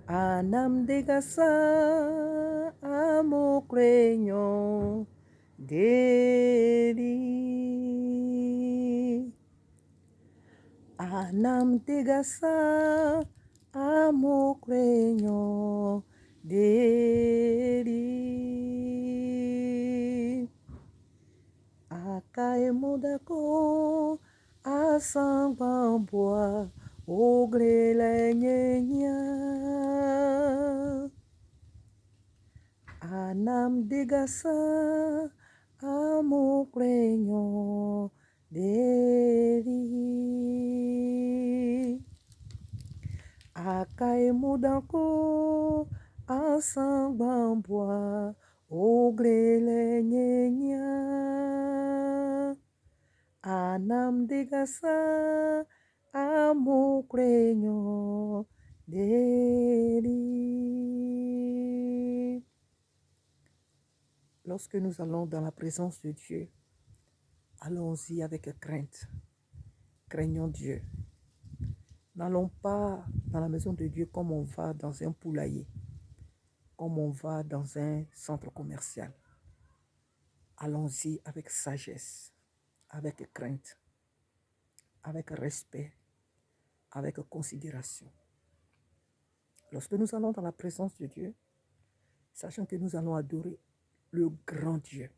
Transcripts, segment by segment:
Anam degasa amo crenyo deli. Anam degasa amo crenyo deli. Akae modako asang pambua ogre nyenya. Anam degasa amo crenyo deli. Akae modako asang pambua ogre nyenya. Anam degasa amo crenyo deli. Lorsque nous allons dans la présence de Dieu, allons-y avec crainte. Craignons Dieu. N'allons pas dans la maison de Dieu comme on va dans un poulailler, comme on va dans un centre commercial. Allons-y avec sagesse, avec crainte, avec respect, avec considération. Lorsque nous allons dans la présence de Dieu, sachant que nous allons adorer le grand Dieu,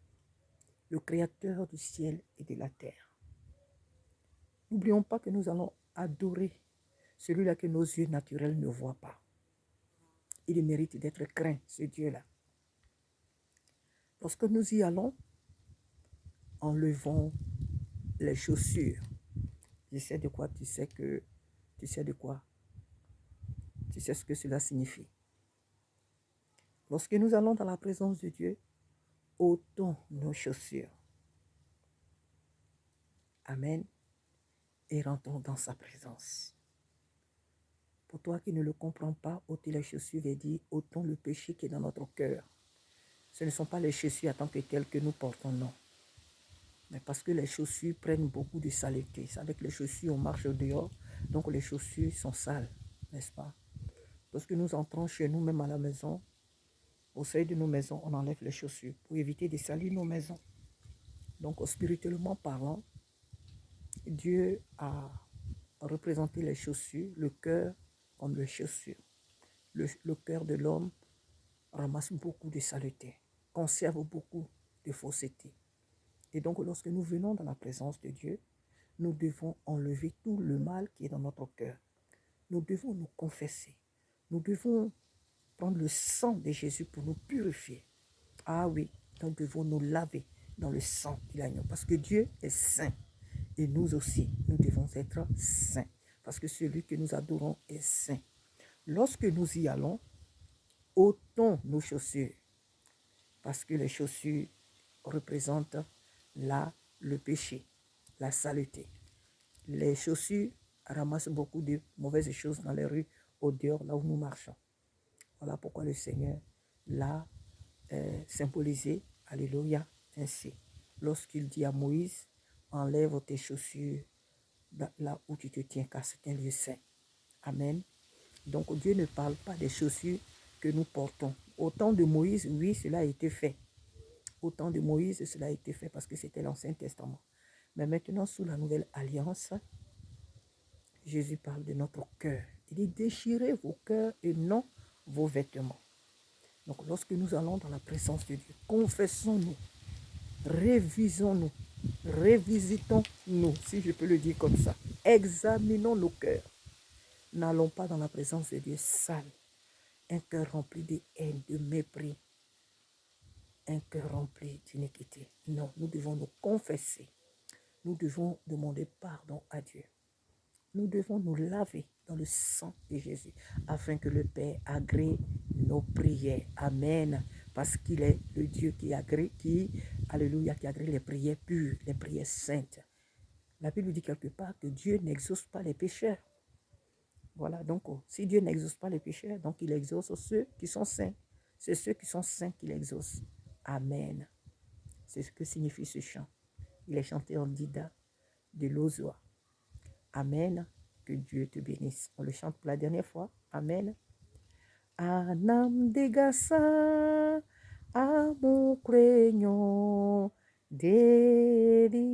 le créateur du ciel et de la terre. N'oublions pas que nous allons adorer celui-là que nos yeux naturels ne voient pas. Il mérite d'être craint, ce Dieu-là. Lorsque nous y allons, enlevons les chaussures. Je sais de quoi tu sais de quoi. Tu sais ce que cela signifie. Lorsque nous allons dans la présence de Dieu, ôtons nos chaussures. Amen. Et rentrons dans sa présence. Pour toi qui ne le comprends pas, ôter les chaussures veut dire ôtons le péché qui est dans notre cœur. Ce ne sont pas les chaussures en tant que telles que nous portons, non. Mais parce que les chaussures prennent beaucoup de saleté. Avec les chaussures, on marche dehors, donc les chaussures sont sales, n'est-ce pas? Lorsque nous entrons chez nous, même à la maison, au seuil de nos maisons, on enlève les chaussures pour éviter de salir nos maisons. Donc, spirituellement parlant, Dieu a représenté les chaussures, le cœur comme les chaussures. Le cœur de l'homme ramasse beaucoup de saleté, conserve beaucoup de fausseté. Et donc, lorsque nous venons dans la présence de Dieu, nous devons enlever tout le mal qui est dans notre cœur. Nous devons nous confesser. Nous devons prendre le sang de Jésus pour nous purifier. Ah oui, nous devons nous laver dans le sang de l'agneau parce que Dieu est saint. Et nous aussi, nous devons être saints parce que celui que nous adorons est saint. Lorsque nous y allons, ôtons nos chaussures parce que les chaussures représentent le péché, la saleté. Les chaussures ramassent beaucoup de mauvaises choses dans les rues, au dehors, là où nous marchons. Voilà pourquoi le Seigneur l'a symbolisé, alléluia, ainsi. Lorsqu'il dit à Moïse, enlève tes chaussures là où tu te tiens, car c'est un lieu saint. Amen. Donc Dieu ne parle pas des chaussures que nous portons. Au temps de Moïse, oui, cela a été fait. Au temps de Moïse, cela a été fait parce que c'était l'Ancien Testament. Mais maintenant, sous la nouvelle alliance, Jésus parle de notre cœur. Il dit, déchirez vos cœurs et non vos vêtements. Donc, lorsque nous allons dans la présence de Dieu, confessons-nous, révisons-nous, revisitons-nous, si je peux le dire comme ça. Examinons nos cœurs. N'allons pas dans la présence de Dieu sale, un cœur rempli de haine, de mépris, un cœur rempli d'iniquité. Non, nous devons nous confesser. Nous devons demander pardon à Dieu. Nous devons nous laver dans le sang de Jésus afin que le Père agrée nos prières. Amen. Parce qu'il est le Dieu qui agrée, alléluia, qui agrée les prières pures, les prières saintes. La Bible dit quelque part que Dieu n'exauce pas les pécheurs. Voilà, donc si Dieu n'exauce pas les pécheurs, donc il exauce ceux qui sont saints. C'est ceux qui sont saints qu'il exauce. Amen. C'est ce que signifie ce chant. Il est chanté en Dida de l'Ozoa. Amen. Que Dieu te bénisse. On le chante pour la dernière fois. Amen. Anam degasa amukrenyo dele.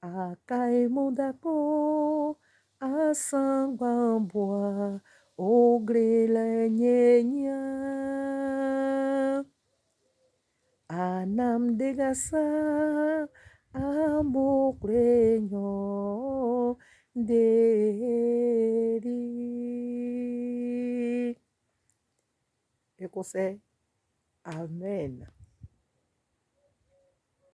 Akai mudako asangwambwa ogrelenye. Anam degasa amukrenyo dele. Écossais, Amen.